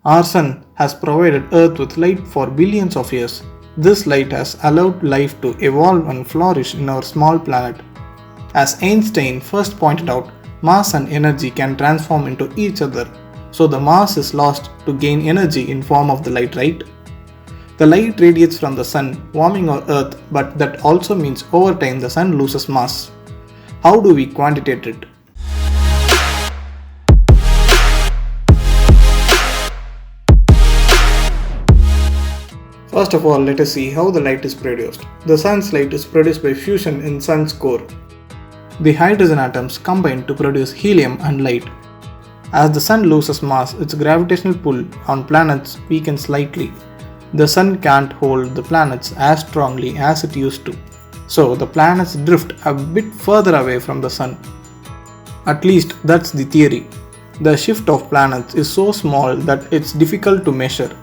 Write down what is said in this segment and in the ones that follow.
Our sun has provided Earth with light for billions of years. This light has allowed life to evolve and flourish in our small planet. As Einstein first pointed out, mass and energy can transform into each other, so the mass is lost to gain energy in form of the light, right? The light radiates from the sun, warming our Earth, but that also means over time the sun loses mass. How do we quantitate it? First of all, let us see how the light is produced. The sun's light is produced by fusion in sun's core. The hydrogen atoms combine to produce helium and light. As the sun loses mass, its gravitational pull on planets weakens slightly. The sun can't hold the planets as strongly as it used to. So the planets drift a bit further away from the sun. At least that's the theory. The shift of planets is so small that it's difficult to measure.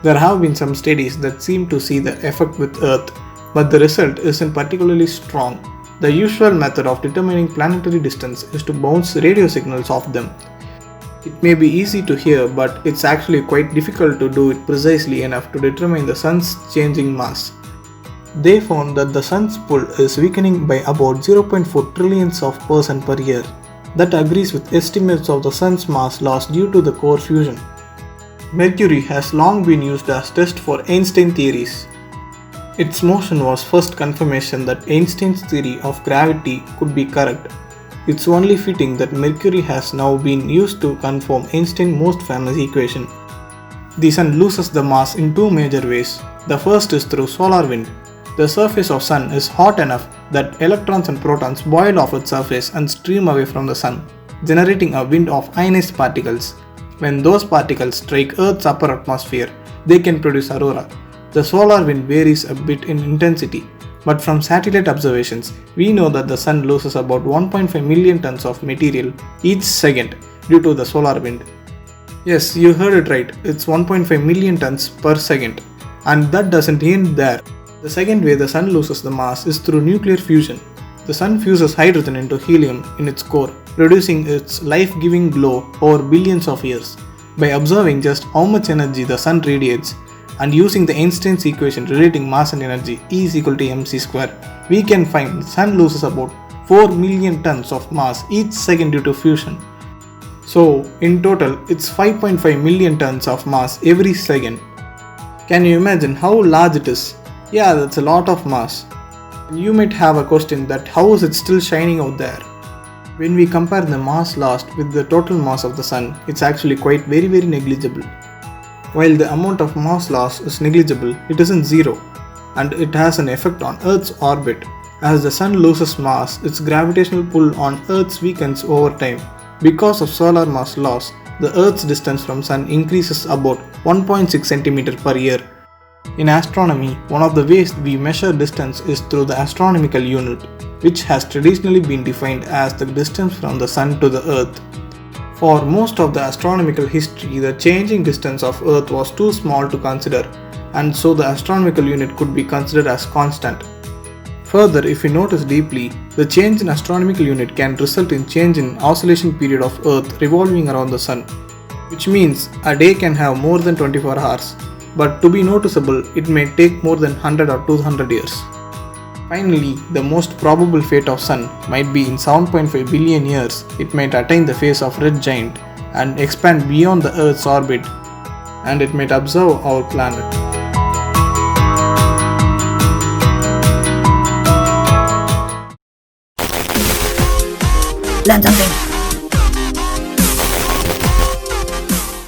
There have been some studies that seem to see the effect with Earth, but the result isn't particularly strong. The usual method of determining planetary distance is to bounce radio signals off them. It may be easy to hear, but it's actually quite difficult to do it precisely enough to determine the sun's changing mass. They found that the sun's pull is weakening by about 0.4 trillions of % per year. That agrees with estimates of the sun's mass loss due to the core fusion. Mercury has long been used as test for Einstein theories. Its motion was first confirmation that Einstein's theory of gravity could be correct. It's only fitting that Mercury has now been used to confirm Einstein's most famous equation. The sun loses the mass in two major ways. The first is through solar wind. The surface of sun is hot enough that electrons and protons boil off its surface and stream away from the sun, generating a wind of ionized particles. When those particles strike Earth's upper atmosphere, they can produce aurora. The solar wind varies a bit in intensity, but from satellite observations, we know that the sun loses about 1.5 million tons of material each second due to the solar wind. Yes, you heard it right, it's 1.5 million tons per second. And that doesn't end there. The second way the sun loses the mass is through nuclear fusion. The sun fuses hydrogen into helium in its core, producing its life-giving glow over billions of years. By observing just how much energy the sun radiates and using the Einstein's equation relating mass and energy E is equal to mc square, we can find the sun loses about 4 million tons of mass each second due to fusion. So, in total, it's 5.5 million tons of mass every second. Can you imagine how large it is? Yeah, that's a lot of mass. You might have a question that how is it still shining out there? When we compare the mass lost with the total mass of the sun, it's actually quite very negligible. While the amount of mass loss is negligible, it isn't zero, and it has an effect on Earth's orbit. As the sun loses mass, its gravitational pull on Earth weakens over time. Because of solar mass loss, the Earth's distance from sun increases about 1.6 cm per year. In astronomy, one of the ways we measure distance is through the astronomical unit, which has traditionally been defined as the distance from the sun to the Earth. For most of the astronomical history, the changing distance of Earth was too small to consider, and so the astronomical unit could be considered as constant. Further, if we notice deeply, the change in astronomical unit can result in change in oscillation period of Earth revolving around the sun, which means a day can have more than 24 hours. But to be noticeable, it may take more than 100 or 200 years. Finally, the most probable fate of Sun might be in 7.5 billion years. It might attain the phase of red giant and expand beyond the Earth's orbit, and it might observe our planet. Learn something.